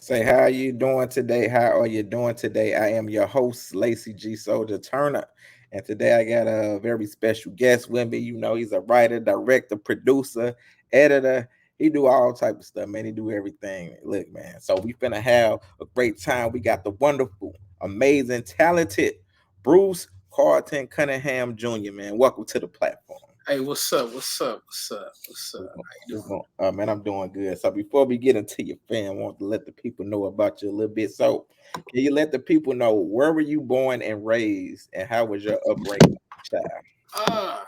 Say, how are you doing today? How are you doing today? I am your host, Lacey G. Souldier Turner. And today I got a very special guest with me. You know, he's a writer, director, producer, editor. He do all type of stuff, man. He do everything. Look, man. So we finna have a great time. We got the wonderful, amazing, talented Bruce Carlton Cunningham Jr., man. Welcome to the platform. Hey, what's up? What's up? What's up? What's up? We're gonna, How you doing? man, I'm doing good. So before we get into your fan, I want to let the people know about you a little bit. So can you let the people know where were you born and raised, and how was your upbringing, child? Uh,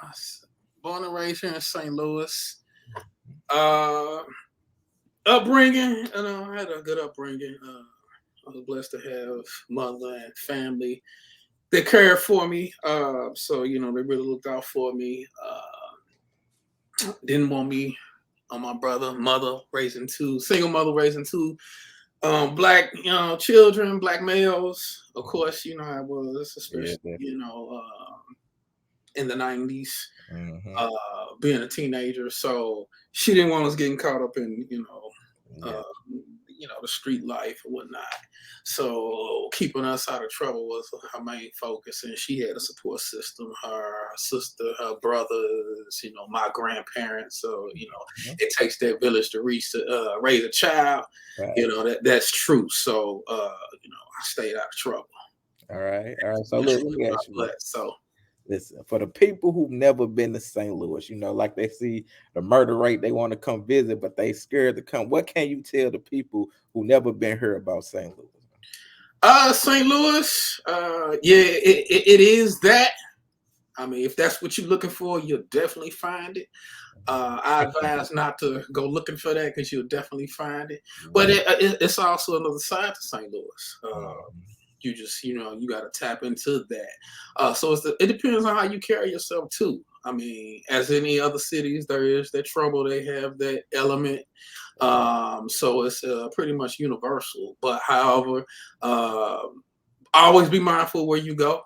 Born and raised here in St. Louis. Uh, Upbringing, I had a good upbringing. I was blessed to have mother and family that cared for me. They really looked out for me. Didn't want me on my brother, mother raising two, single mother raising two black children, black males. Of course, you know how it was, Yeah, especially definitely. in the 90s, Hmm. being a teenager. So she didn't want us getting caught up in Yeah, the street life or whatnot. So keeping us out of trouble was her main focus, and she had a support system. Her sister, her brothers, my grandparents. So mhm. it takes that village to raise a child. Right. That's true. So I stayed out of trouble. All right. All right. So Which look, is let me my ask you this. blood. So Listen, for the people who've never been to St. Louis, you know, like they see the murder rate, they want to come visit, but they scared to come. What can you tell the people who never been here about St. Louis? St. Louis, yeah, it is that. I mean, if that's what you're looking for, you'll definitely find it. I advise not to go looking for that because you'll definitely find it. But Mhm. it's also another side to St. Louis. Mhm. You just, you got to tap into that. It depends on how you carry yourself too. I mean, as any other cities, there is that trouble. They have that element. So it's pretty much universal. But however, uh, always be mindful where you go.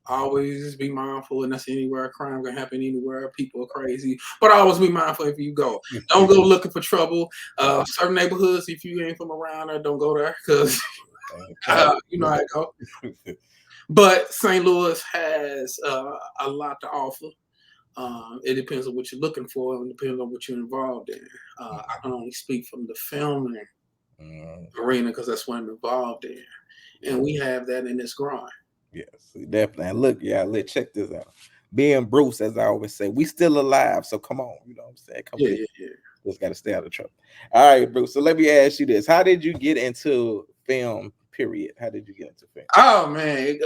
Always be mindful, and that's anywhere. Crime can happen anywhere. People are crazy, but always be mindful if you go. Don't go looking for trouble. Certain neighborhoods, if you ain't from around there, don't go there because Okay. you know how it go. But St. Louis has a lot to offer. It depends on what you're looking for, and depends on what you're involved in. I can only speak from the filming Mhm. arena because that's what I'm involved in, and Yeah. we have that, and it's growing. Yes, definitely. And look, yeah, let's check this out. Being Bruce, as I always say, we still alive. So come on, you know what I'm saying? Come Yeah, visit. yeah, yeah. Just got to stay out of trouble. All right, Bruce. So let me ask you this: how did you get into film? Period. How did you get into film? Oh man,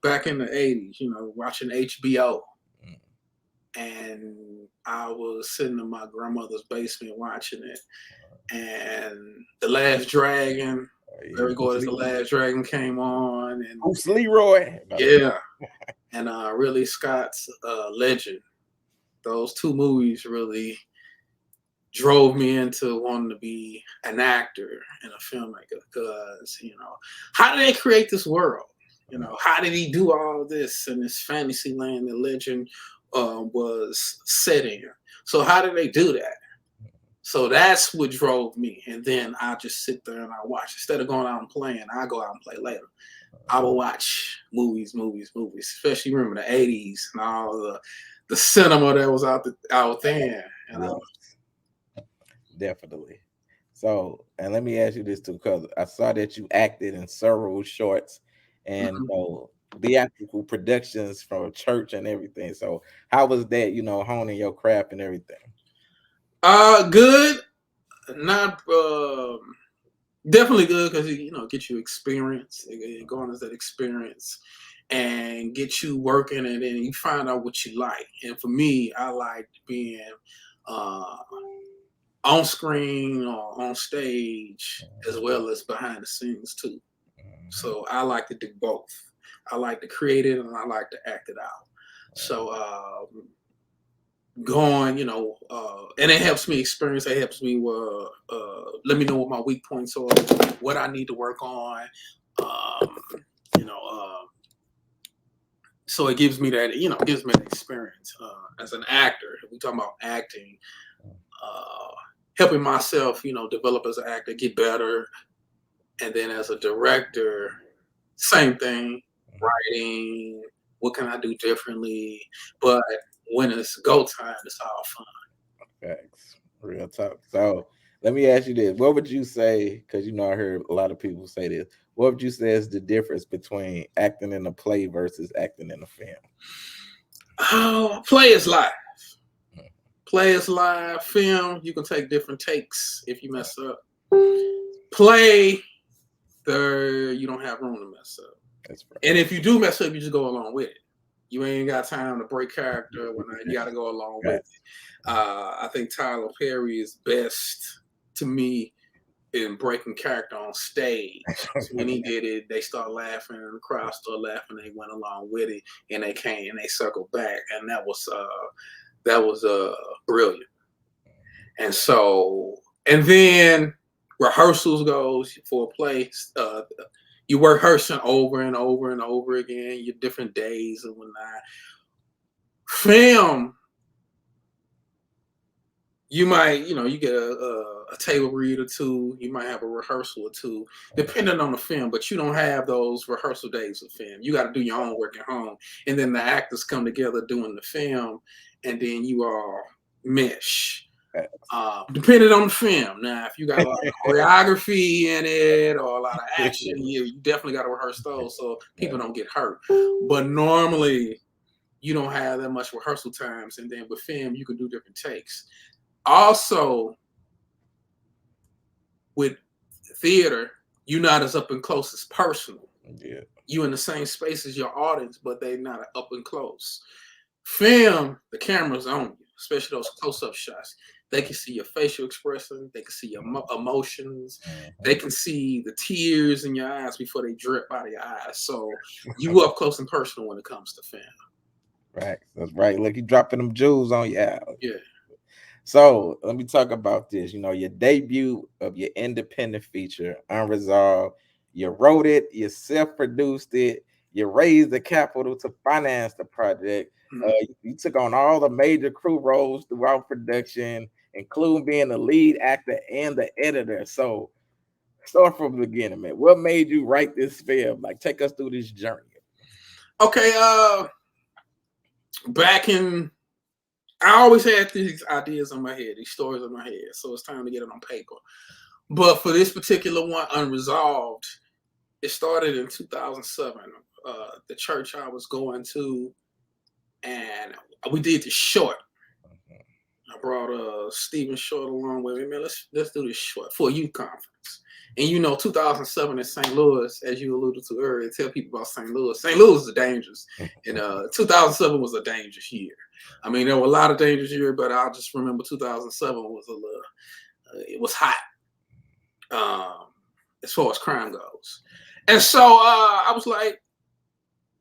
back in the '80s, watching HBO, Mm. and I was sitting in my grandmother's basement watching it, and The Last Dragon, Yeah, very Bruce gorgeous. The Lee. Last Dragon came on, and Bruce Leroy. No, let me. yeah, and really Scott's Legend. Those two movies really drove me into wanting to be an actor and a filmmaker because how did they create this world? How did he do all this in this fantasy land that Legend was set in? So how did they do that? So that's what drove me, and then I just sit there and I watch instead of going out and playing. I go out and play later. I will watch movies. Especially remember the '80s and all the cinema that was out there, and I Yes, definitely. So, and let me ask you this too, because I saw that you acted in several shorts and was. theatrical productions from church and everything. So, how was that? You know, honing your craft and everything. Good. Not definitely good because get you experience, it garners that experience, and get you working, and then you find out what you like. And for me, I like being uh, on screen or on stage as well as behind the scenes too. Mhm. So I like to do both. I like to create it and I like to act it out. So going, and it helps me experience. It helps me let me know what my weak points are, what I need to work on. Um, you know, so it gives me that, gives me an experience as an actor. If we talking about acting, uh, helping myself, develop as an actor, get better, And then as a director, same thing, writing, what can I do differently? But when it's go time, it's all fun. Facts. Real talk. So let me ask you this. What would you say? Because I heard a lot of people say this. What would you say is the difference between acting in a play versus acting in a film? Oh, play is live. Play is live. Film, you can take different takes if you mess up. Play, there you don't have room to mess up. That's right. And if you do mess up, you just go along with it. You ain't got time to break character when you got to go along with it. I think Tyler Perry is best to me in breaking character on stage. So when he did it, they start laughing, and the crowd started laughing. They went along with it, and they came and they circled back, and that was brilliant. And so, and then rehearsals goes for a play. You work rehearsing over and over and over again, your different days and whatnot. Film, you might, you get a table read or two, you might have a rehearsal or two, depending on the film, but you don't have those rehearsal days of film. You got to do your own work at home. And then the actors come together doing the film, and then you all mesh. Depending on the film. Now, if you got a lot of choreography in it or a lot of action, you definitely got to rehearse those so people don't get hurt. But normally, you don't have that much rehearsal times. And then with film, you can do different takes. Also, with theater, you're not as up and close as personal. Yeah. You in the same space as your audience, but they're not up and close. Film, the camera's on you, especially those close-up shots. They can see your facial expression. They can see your emotions. They can see the tears in your eyes before they drip out of your eyes. So you up close and personal when it comes to film. Right. That's right. Look, you dropping them jewels on you. Yeah. So let me talk about this. Your debut of your independent feature, Unresolved. You wrote it, you self-produced it, you raised the capital to finance the project. You took on all the major crew roles throughout production, including being the lead actor and the editor. So start from the beginning, man. What made you write this film? Like, take us through this journey. Okay, I always had these ideas in my head, these stories in my head, so it's time to get it on paper. But for this particular one, Unresolved, it started in 2007. The church I was going to, and we did the short. I brought Stephen Short along with me. Man, let's do this short for a youth conference. And 2007 in St. Louis, as you alluded to earlier, tell people about St. Louis. St. Louis is dangerous, and 2007 was a dangerous year. I mean, there were a lot of dangerous years, but I just remember 2007 was it was hot as far as crime goes. And so I was like,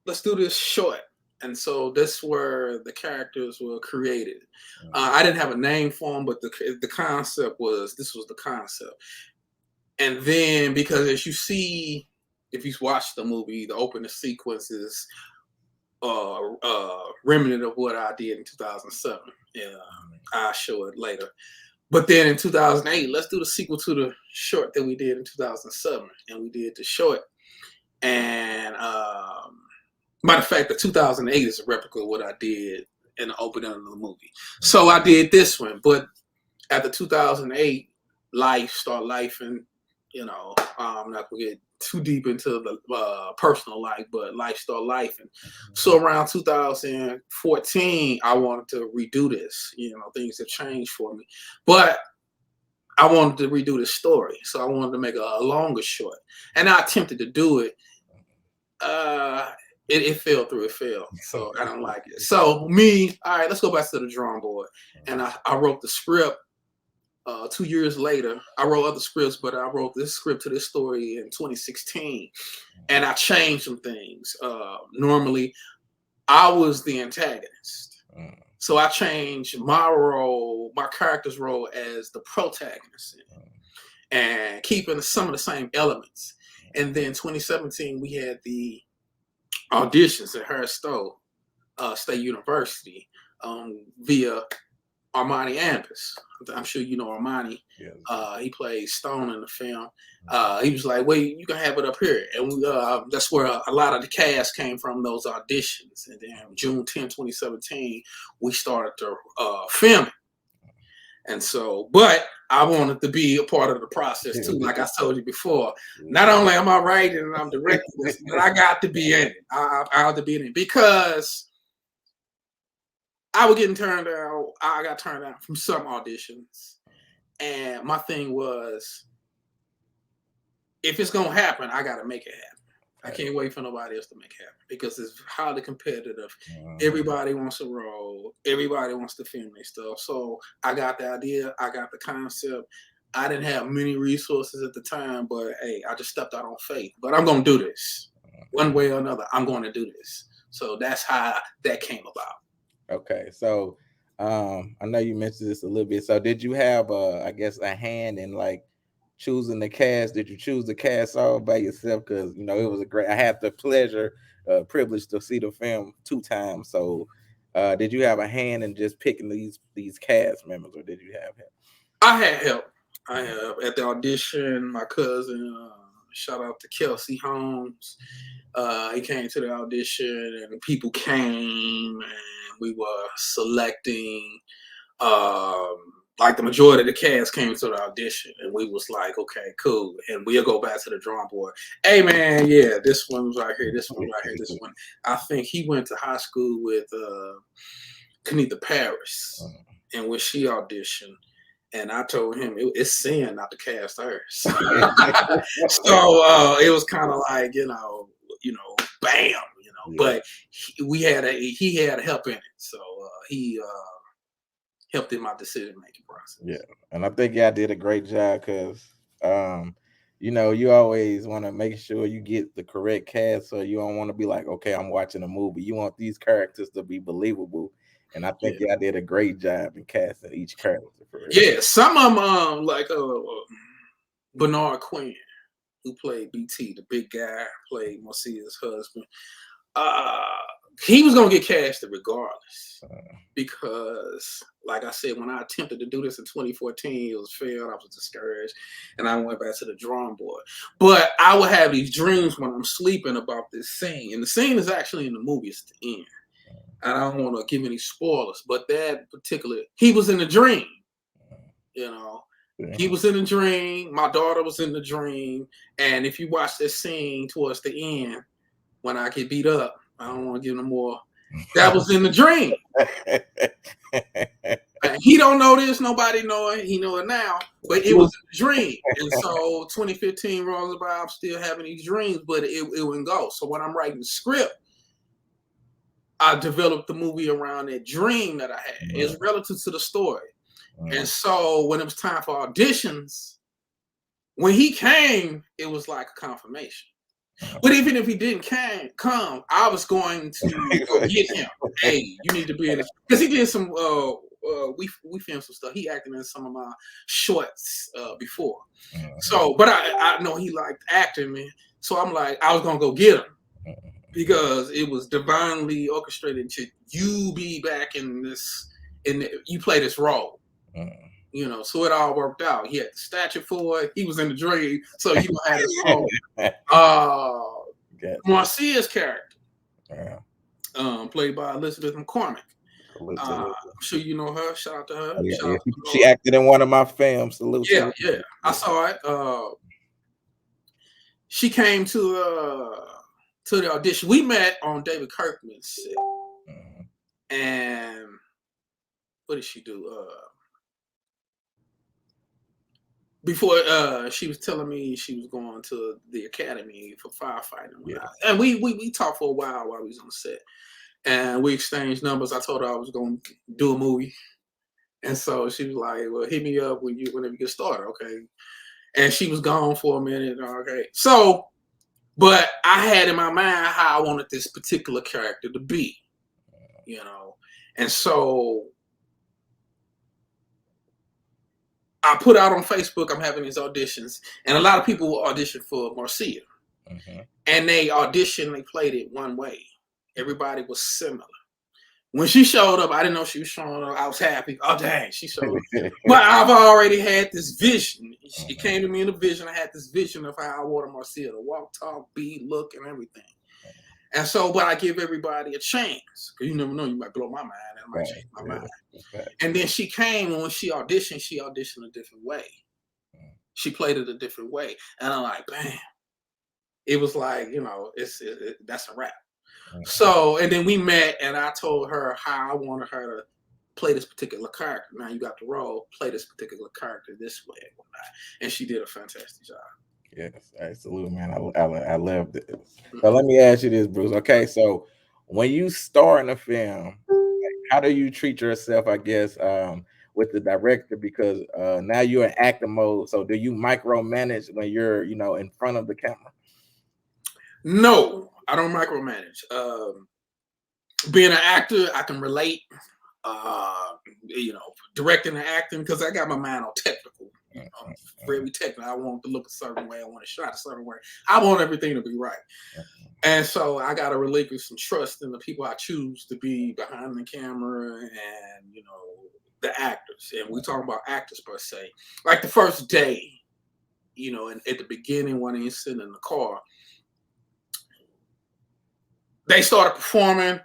let's do this short. And so that's where the characters were created. I didn't have a name for them, but the concept was, this was the concept. And then, because as you see, if you watch the movie, the opening sequence is remnant of what I did in 2007. I'll show it later. But then in 2008, let's do the sequel to the short that we did in 2007. And we did the short. And matter of fact, the 2008 is a replica of what I did in the opening of the movie. So I did this one. But at the 2008, life started life, and I'm not gonna get too deep into the personal life, but life started life. And so around 2014, I wanted to redo this. Things have changed for me, but I wanted to redo the story. So I wanted to make a longer short, and I attempted to do it. It fell through. It failed. So I don't like it. So all right, let's go back to the drawing board. And I wrote the script. 2 years later, I wrote other scripts, but I wrote this script to this story in 2016, and I changed some things. Normally, I was the antagonist, so I changed my role, my character's role, as the protagonist, and keeping some of the same elements. And then 2017, we had the auditions at Harris Stowe State University via Armani Ampus. I'm sure you know Armani. Yes. He played Stone in the film. He was like, "Wait, you can have it up here," and that's where a lot of the cast came from, those auditions. And then June 10, 2017, we started to film it. And so, but I wanted to be a part of the process too. Like I told you before, not only am I writing and I'm directing this, but I got to be in it. I have to be in it because I was getting turned down. I got turned down from some auditions. And my thing was, if it's going to happen, I got to make it happen. I can't wait for nobody else to make it happen because it's highly competitive. Everybody wants a role. Everybody wants to film their stuff. So I got the idea. I got the concept. I didn't have many resources at the time, but hey, I just stepped out on faith. But I'm going to do this. One way or another, I'm going to do this. So that's how that came about. Okay. So I know you mentioned this a little bit. So did you have I guess a hand in like choosing the cast? Did you choose the cast all by yourself? Because you know it was a great. I had the privilege to see the film 2 times. So, did you have a hand in just picking these cast members, or did you have help? I had help. I have at the audition. My cousin, shout out to Kelsey Holmes. He came to the audition, and people came, and we were selecting. Like the majority of the cast came to the audition, and we was like, okay, cool, and we'll go back to the drawing board. Hey man, yeah, this one was right here, this one right here, this one. I think he went to high school with Kenita Paris, and when she auditioned, and I told him it's sin not to cast her. So it was kind of like you know, bam, But he had help in it, so he helped in my decision making process. Yeah, and I think y'all did a great job because you always want to make sure you get the correct cast, so you don't want to be like, okay, I'm watching a movie. You want these characters to be believable, and I think y'all did a great job in casting each character. Yeah, some of them like Bernard Quinn, who played BT, the big guy, played Marcia's husband. He was gonna get casted regardless because, like I said, when I attempted to do this in 2014, it was failed. I was discouraged, and I went back to the drawing board. But I would have these dreams when I'm sleeping about this scene, and the scene is actually in the movie. It's the end, and I don't want to give any spoilers. But that particular, he was in the dream. He was in the dream. My daughter was in the dream, and if you watch this scene towards the end, when I get beat up. I don't want to give no more. That was in the dream. He don't know this. Nobody know it. He know it now. But it was a dream. And so 2015 rolls by. I'm still having these dreams, but it wouldn't go. So when I'm writing the script, I developed the movie around that dream that I had. It's relative to the story. And so when it was time for auditions, when he came, it was like a confirmation. But even if he didn't come, I was going to go get him. Hey, you need to be in it because he did some. We filmed some stuff. He acted in some of my shorts before. So, but I know he liked acting, man. So I'm like, I was gonna go get him because it was divinely orchestrated to you be back in this, you play this role. So it all worked out. He had the stature for it. He was in the dream, so he had his role. Marcia's character, played by Elizabeth McCormick. I'm sure you know her. Shout out to her. She acted in one of my films. Yeah, I saw it. She came to the audition. We met on David Kirkman's set, and what did she do? Before she was telling me she was going to the academy for firefighting. And we talked for a while we was on set. And we exchanged numbers. I told her I was going to do a movie. And so she was like, well, hit me up whenever you get started, okay? And she was gone for a minute, okay? So, but I had in my mind how I wanted this particular character to be, And so I put out on Facebook, I'm having these auditions, and a lot of people will audition for Marcia. And they played it one way. Everybody was similar. When she showed up, I didn't know she was showing up. I was happy. Oh, dang, she showed up. But I've already had this vision. It came to me in a vision. I had this vision of how I wanted Marcia to walk, talk, be, look, and everything. And so, but I give everybody a chance. Because you never know, you might blow my mind. And I might change my mind. And then she came, and when she auditioned a different way. She played it a different way. And I'm like, bam. It was like, you know, that's a wrap. So, and then we met, and I told her how I wanted her to play this particular character. Now you got the role, play this particular character this way, and she did a fantastic job. Yes, absolutely, man. I love this. So let me ask you this, Bruce. Okay, so when you star in a film, how do you treat yourself? I guess with the director, because now you're in acting mode. So do you micromanage when you're, you know, in front of the camera? No, I don't micromanage. Being an actor, I can relate. You know, directing and acting, because I got my mind on technical. You know, very technical. I want it to look a certain way. I want it shot a certain way. I want everything to be right. And so I got to relinquish some trust in the people I choose to be behind the camera and, you know, the actors. And we're talking about actors per se. Like the first day, you know, and at the beginning when he's sitting in the car, they started performing.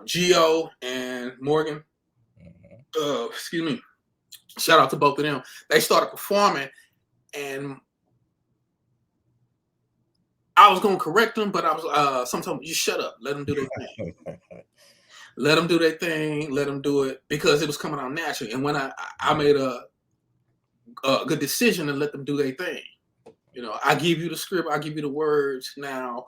Gio and Morgan. Excuse me. Shout out to both of them. They started performing, and I was gonna correct them, but I was sometimes just shut up, let them do their thing. Let them do their thing. Let them do it, because it was coming out naturally. And when I made a good decision to let them do their thing. You know, I give you the script, I give you the words. Now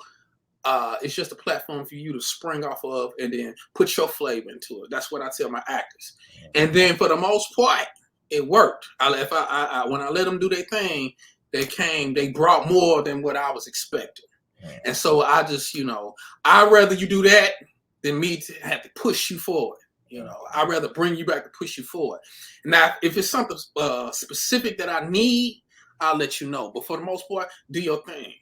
it's just a platform for you to spring off of and then put your flavor into it. That's what I tell my actors. And then for the most part, it worked. When I let them do their thing, they brought more than what I was expecting. And so I just, you know, I'd rather you do that than me to have to push you forward. You know, I'd rather bring you back to push you forward. Now, if it's something specific that I need, I'll let you know. But for the most part, do your thing.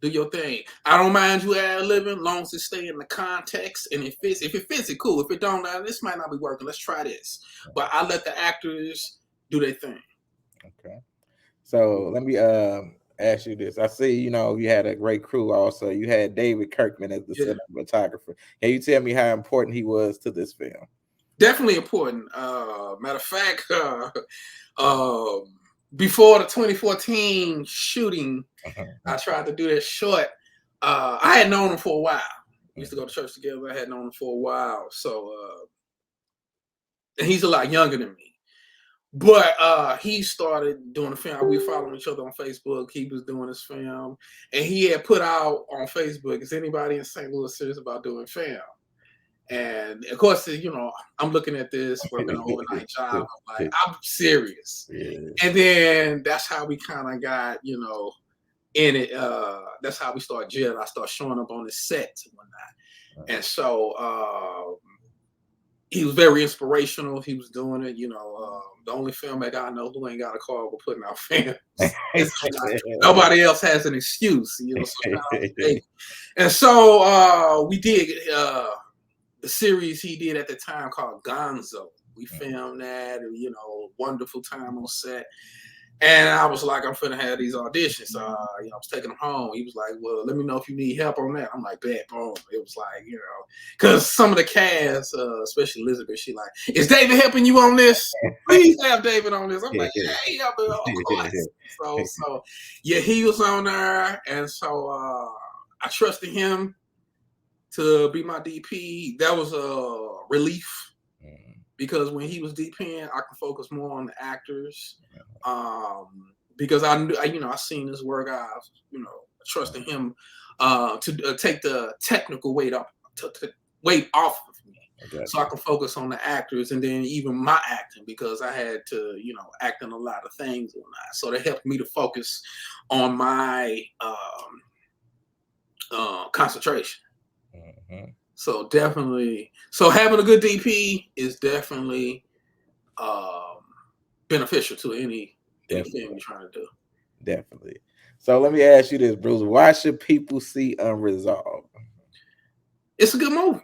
Do your thing. I don't mind you ad-libbing, long as it stay in the context and it fits. If it fits, it cool. If it don't, this might not be working. Let's try this. But I let the actors do their thing. Okay. So let me ask you this. I see, you know, you had a great crew also. You had David Kirkman as the cinematographer. Can you tell me how important he was to this film? Definitely important. Matter of fact, before the 2014 shooting, I tried to do that short. I had known him for a while. We used to go to church together. I had known him for a while. So, and he's a lot younger than me. But he started doing the film. We were following each other on Facebook. He was doing his film. And he had put out on Facebook, is anybody in St. Louis serious about doing film? And of course, you know, I'm looking at this, working an overnight job. I'm like, I'm serious. And then that's how we kind of got, you know, in it. That's how we start gelling. I start showing up on the sets and whatnot. And so he was very inspirational. He was doing it, you know. The only filmmaker I know who ain't got a car for putting out films. Nobody else has an excuse, you know. So and so we did the series he did at the time called Gonzo. We filmed that, you know, wonderful time on set. And I was like, I'm finna have these auditions. You know, I was taking them home. He was like, well, let me know if you need help on that. I'm like, bet, boom. It was like, you know, because some of the cast, especially Elizabeth, she like, is David helping you on this? Please have David on this. I'm like, yeah, he helping, of course. So yeah, he was on there. And so I trusted him to be my DP. That was a relief. Because when he was DPing, I could focus more on the actors. Because I knew, you know, I seen his work. I, you know, trusting him to take the technical weight off of me, so I can focus on the actors and then even my acting, because I had to, you know, act in a lot of things and that. So that helped me to focus on my concentration. So definitely, so having a good DP is definitely beneficial to any film you're trying to do. Definitely. So let me ask you this, Bruce. Why should people see Unresolved? It's a good movie.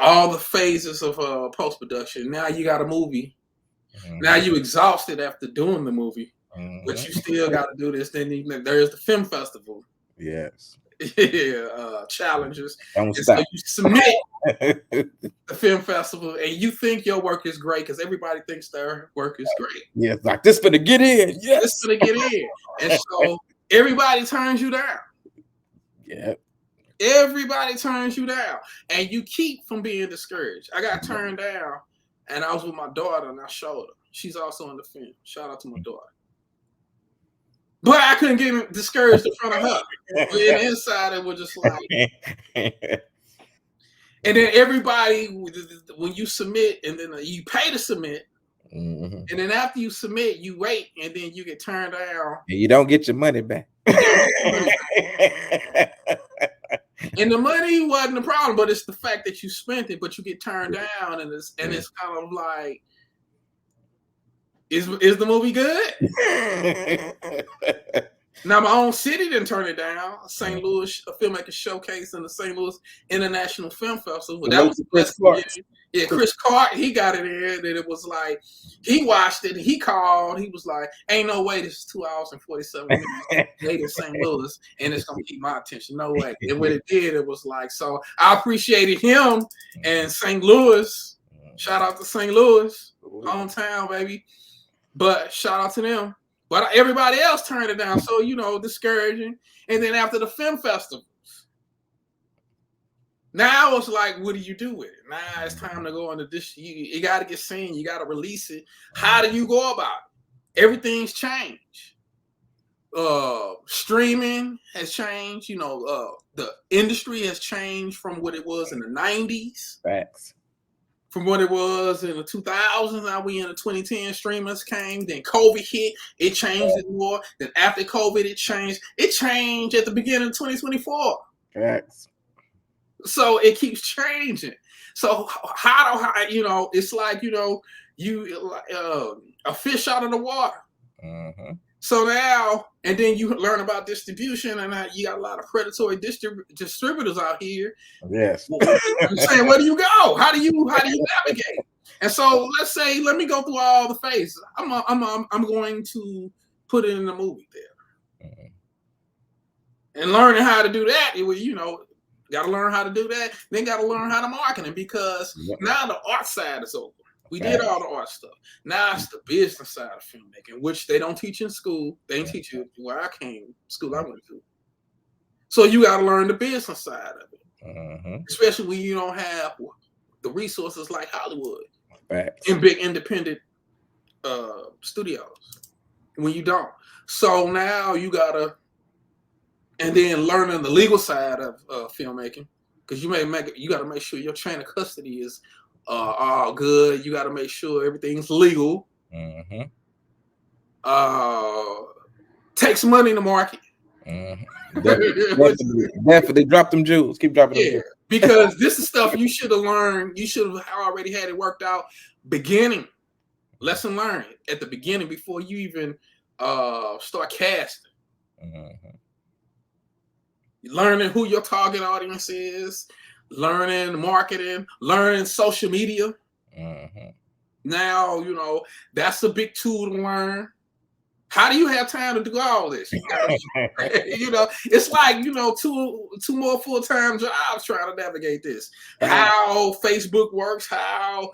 all the phases of post production. Now you got a movie. Now you exhausted after doing the movie, but you still got to do this. Then there's the film festival. Yes. Challenges. Don't and stop. So you submit the film festival, and you think your work is great because everybody thinks their work is great. Yeah, it's like this gonna get in. Yes, this gonna get in, and so everybody turns you down. Yeah. Everybody turns you down, and you keep from being discouraged. I got turned down, and I was with my daughter, and I showed her. She's also in the film. Shout out to my daughter. But I couldn't get discouraged in front of her. But in the inside, it was just like. And then everybody, when you submit, and then you pay to submit, and then after you submit, you wait, and then you get turned down. And you don't get your money back. And the money wasn't the problem, but it's the fact that you spent it, but you get turned down, and it's kind of like, is the movie good? Now my own city didn't turn it down. St. Louis, a filmmaker showcase in the St. Louis International Film Festival. That was Chris Carlton. He got it in, and it was like he watched it. And he called. He was like, "Ain't no way this is 2 hours and 47 minutes late in St. Louis, and it's gonna keep my attention. No way." And when it did, it was like, so I appreciated him and St. Louis. Shout out to St. Louis, hometown, baby. But shout out to them. But everybody else turned it down. So, discouraging. And then after the film festivals, now it's like, what do you do with it? Now it's time to go into this. You got to get seen. You got to release it. How do you go about it? Everything's changed. Streaming has changed. The industry has changed from what it was in the 90s. Facts. From what it was in the 2000s, now we in the 2010 streamers came. Then COVID hit, it changed it more. Then after COVID, it changed. It changed at the beginning of 2024. Facts. So it keeps changing. So it's like a fish out of the water. So now, and then you learn about distribution, and you got a lot of predatory distributors out here. Yes. I'm saying, where do you go? How do you navigate? And so let me go through all the phases. I'm going to put it in the movie theater. And learning how to do that, got to learn how to do that. Then got to learn how to market it, because now the art side is over. We did all the art stuff. Now it's the business side of filmmaking, which they don't teach in school. They didn't teach you where I came, school I went to. So you got to learn the business side of it, especially when you don't have the resources like Hollywood and big independent studios. When you don't, so now you gotta, and then learning the legal side of filmmaking, because you got to make sure your chain of custody is all good. You got to make sure everything's legal. Takes money in the market. Definitely drop them jewels. Keep dropping them jewels. Because this is stuff you should have learned. You should have already had it worked out. Beginning lesson learned at the beginning before you even start casting. Learning who your target audience is. Learning marketing, learning social media. Now, that's a big tool to learn. How do you have time to do all this? It's like, two more full-time jobs trying to navigate this. How Facebook works, how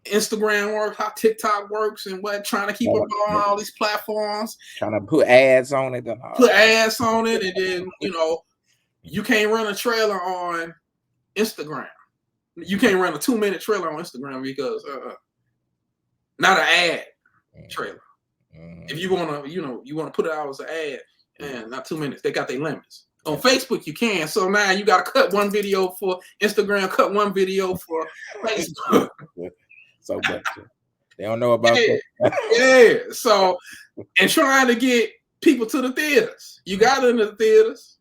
Instagram works, how TikTok works, and trying to keep up on all these platforms. Trying to put ads on it. And then, you can't run a trailer on Instagram. You can't run a 2-minute trailer on Instagram because not an ad trailer. If you want to put it out as an ad, and not 2 minutes, they got their limits. On Facebook you can, so now you got to cut one video for Instagram, cut one video for Facebook. So much. They don't know about that. So, and trying to get people to the theaters. You got into the theaters.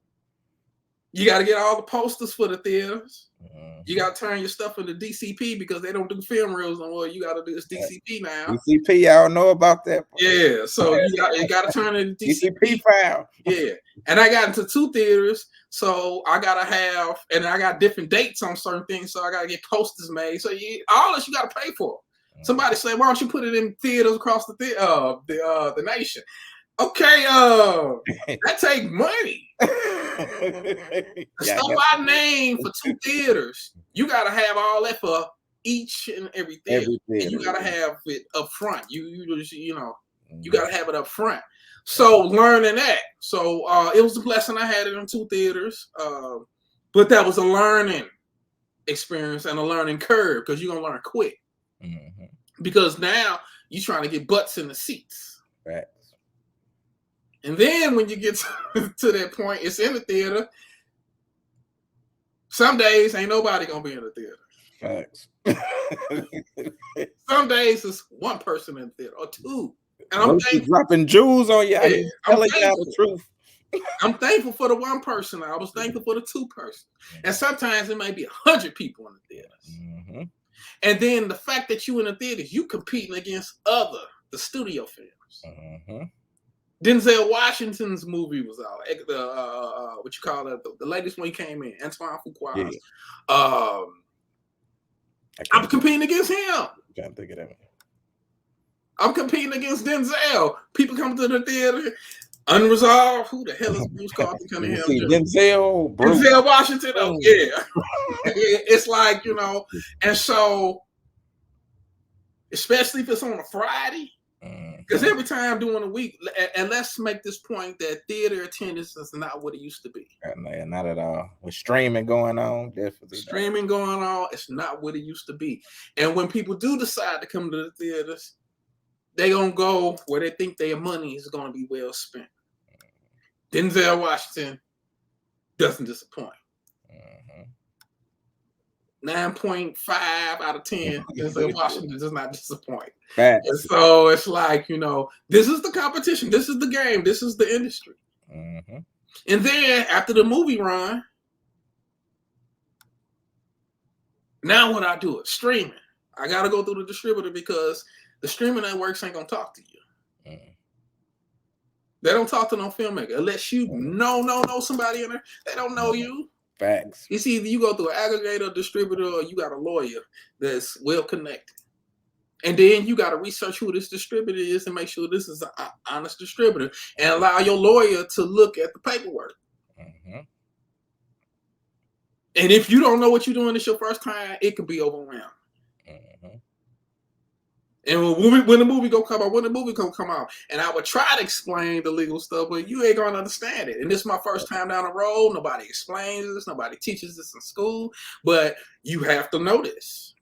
You got to get all the posters for the theaters. Mm-hmm. You got to turn your stuff into DCP because they don't do film reels no more. You got to do this DCP now. DCP, y'all know about that? Yeah, so you got to turn it into DCP file. Yeah, and I got into 2 theaters, so I gotta have, and I got different dates on certain things, so I gotta get posters made. So all this you gotta pay for. Somebody say, why don't you put it in theaters across the nation? Okay, that take money. The stuff I named for 2 theaters, you gotta have all that for each and every theater. And you gotta have it up front. You know, you gotta have it up front. So learning that. So it was a blessing I had it in 2 theaters. But that was a learning experience and a learning curve because you're gonna learn quick. Mm-hmm. Because now you're trying to get butts in the seats. Right. And then when you get to that point, it's in the theater. Some days ain't nobody gonna be in the theater. Facts. Some days it's 1 person in the theater or 2. And I'm dropping jewels on you. Yeah, I'm telling you the truth. I'm thankful for the 1 person. I was thankful for the 2 person. And sometimes it might be 100 people in the theaters. Mm-hmm. And then the fact that you in the theaters, you competing against the studio films. Mm-hmm. Denzel Washington's movie was out. What you call it? The latest one he came in, Antoine Fuqua. Yeah. I'm competing against him. I'm trying to think of that one. I'm competing against Denzel. People come to the theater, unresolved. Who the hell is Bruce Carlton Cunningham Jr? Denzel Washington. Oh yeah. It's like, you know, and so especially if it's on a Friday. Because every time during the week, and let's make this point that theater attendance is not what it used to be. Not at all. With streaming going on, definitely. Streaming going on, it's not what it used to be. And when people do decide to come to the theaters, they gonna go where they think their money is gonna be well spent. Denzel Washington doesn't disappoint. 9.5 out of 10. Denzel Washington does not disappoint. And so it's like, you know, this is the competition. This is the game. This is the industry. Mm-hmm. And then after the movie run, now what I do is streaming. I got to go through the distributor because the streaming networks ain't going to talk to you. Mm-hmm. They don't talk to no filmmaker unless you know somebody in there. They don't know you. Facts. It's either you go through an aggregator, distributor, or you got a lawyer that's well connected. And then you got to research who this distributor is and make sure this is an honest distributor and allow your lawyer to look at the paperwork. Mm-hmm. And if you don't know what you're doing, it's your first time, it can be overwhelming. Mm-hmm. And when the movie gonna come out, and I would try to explain the legal stuff, but you ain't gonna understand it. And this is my first time down the road. Nobody explains this. Nobody teaches this in school. But you have to know this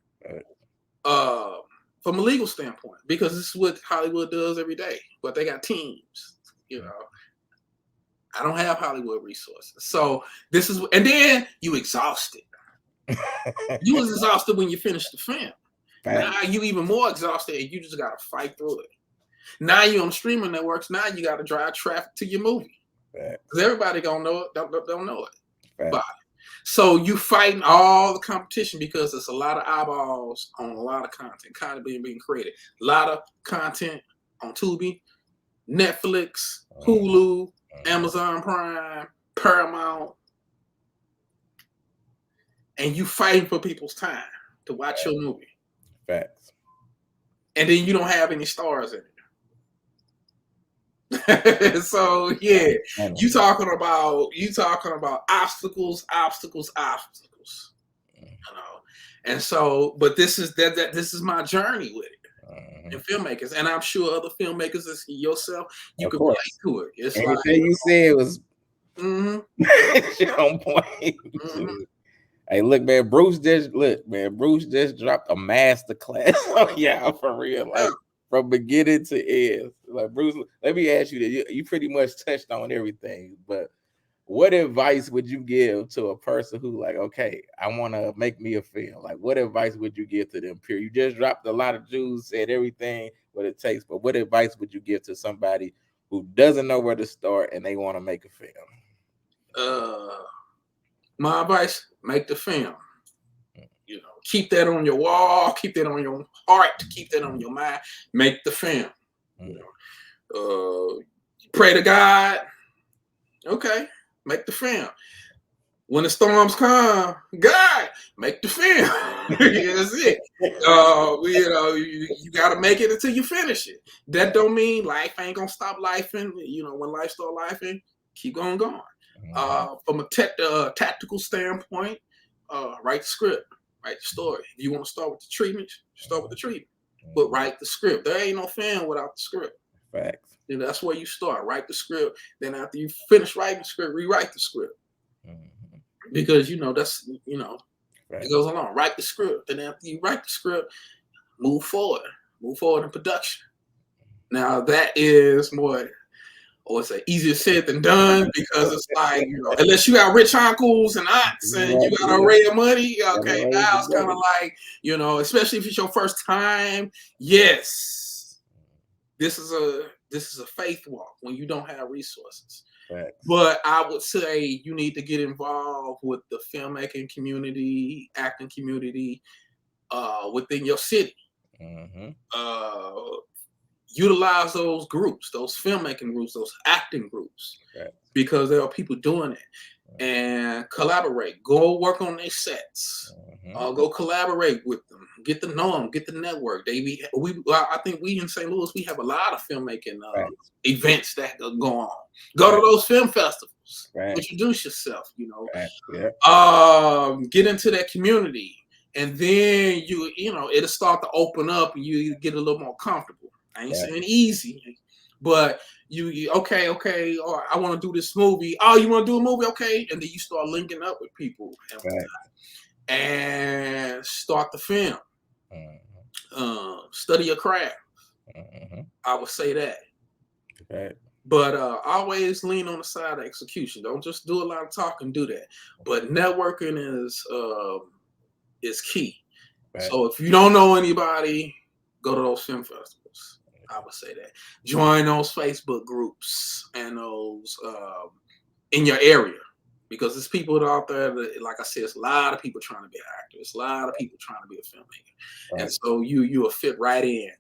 from a legal standpoint, because this is what Hollywood does every day. But they got teams, you know. I don't have Hollywood resources, so this is, and then you exhausted. You was exhausted when you finished the film. Now you even more exhausted and you just got to fight through it. Now you're on streaming networks. Now you got to drive traffic to your movie. Because everybody gonna know it, don't know it. But, so you fighting all the competition because there's a lot of eyeballs on a lot of content being created. A lot of content on Tubi, Netflix, Hulu, Amazon Prime, Paramount. And you fighting for people's time to watch your movie. Facts. And then you don't have any stars in it. So yeah, you talking about obstacles. You know, and so, but this is my journey with it. And filmmakers, and I'm sure other filmmakers as yourself, you can relate to it. It's everything like, you said was on point. Mm-hmm. Hey, look, man, Bruce just dropped a master class on y'all for real, like from beginning to end. Like, Bruce, let me ask you that you pretty much touched on everything, but what advice would you give to a person who, like, okay, I want to make me a film? Like, what advice would you give to them? Period. You just dropped a lot of jewels, said everything what it takes, but what advice would you give to somebody who doesn't know where to start and they want to make a film? My advice: make the film. You know, keep that on your wall, keep that on your heart, keep that on your mind. Make the film. You know, pray to God. Okay, make the film. When the storms come, God, make the film. That's it. You know, you got to make it until you finish it. That don't mean life ain't gonna stop lifing. You know, when life start lifing, keep going. From a tactical standpoint, write the script, write the story. If you want to start with the treatment, start with the treatment. But write the script. There ain't no film without the script. Facts. And that's where you start. Write the script. Then after you finish writing the script, rewrite the script. Because, you know, that's, you know, it goes along. Write the script. And after you write the script, move forward in production. Now that is more, or it's easier said than done, because it's like, you know, unless you got rich uncles and aunts and you got an array of money, okay, now it's kind of like, you know, especially if it's your first time, yes, this is a faith walk when you don't have resources. Right. But I would say you need to get involved with the filmmaking community, acting community within your city. Utilize those groups, those filmmaking groups, those acting groups, because there are people doing it. And collaborate. Go work on their sets. Go collaborate with them. Get to know them. Get the network. I think we in St. Louis, we have a lot of filmmaking events that go on. Go to those film festivals. Introduce yourself. You know, get into that community, and then you know it'll start to open up, and you get a little more comfortable. I ain't saying easy, but you okay, or I want to do this movie. Oh, you want to do a movie? Okay. And then you start linking up with people and start the film. Study your craft. I would say that. But always lean on the side of execution. Don't just do a lot of talking, do that. But networking is key. So if you don't know anybody, go to those film festivals. I would say that. Join those Facebook groups and those in your area, because there's people out there that, like I said, it's a lot of people trying to be an actor. It's a lot of people trying to be a filmmaker. And so you will fit right in.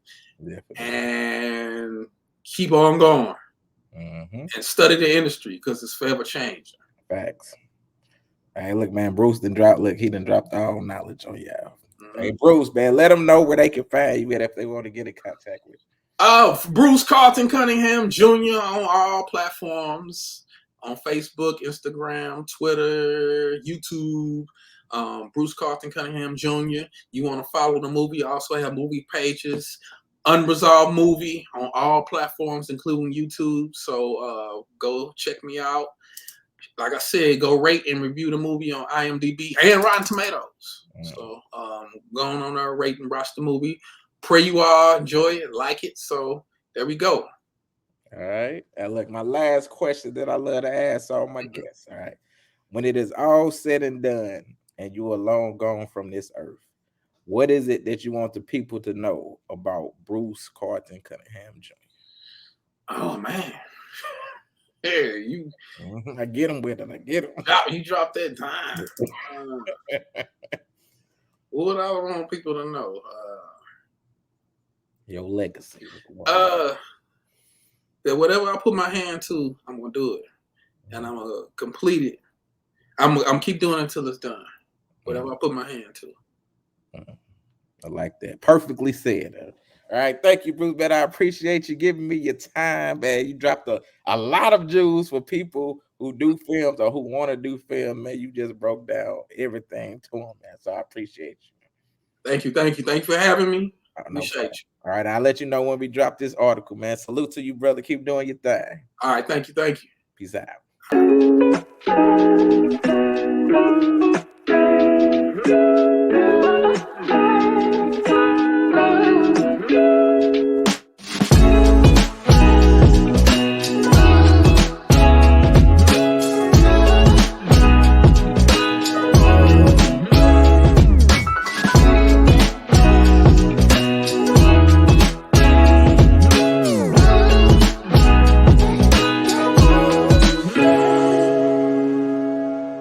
And keep on going. And study the industry, because it's forever changing. Facts. Hey, look, man, Bruce he done dropped all knowledge on y'all. Hey, Bruce, man, let them know where they can find you if they want to get in contact with you. Bruce Carlton Cunningham Jr. on all platforms, on Facebook, Instagram, Twitter, YouTube. Bruce Carlton Cunningham Jr. You want to follow the movie? I also have movie pages. Unresolved Movie on all platforms, including YouTube. So go check me out. Like I said, go rate and review the movie on IMDb and Rotten Tomatoes. So going on there, rate and watch the movie. Pray you all enjoy it, like it. So there we go. All right. And look, my last question that I love to ask all my guests. All right. When it is all said and done and you are long gone from this earth, what is it that you want the people to know about Bruce Carlton Cunningham Jr.? Oh, man. Hey, you. I get him with it. I get him. You dropped that time. What I want people to know? Your legacy. That whatever I put my hand to, I'm gonna do it, and I'm gonna complete it. I'm keep doing it until it's done. Whatever I put my hand to. I like that. Perfectly said. All right, thank you, Bruce, man. I appreciate you giving me your time, man. You dropped a lot of jewels for people who do films or who want to do film, man. You just broke down everything to them, man. So I appreciate you. Thank you for having me. Appreciate you. All right, I'll let you know when we drop this article, man. Salute to you, brother. Keep doing your thing. All right, thank you. Peace out.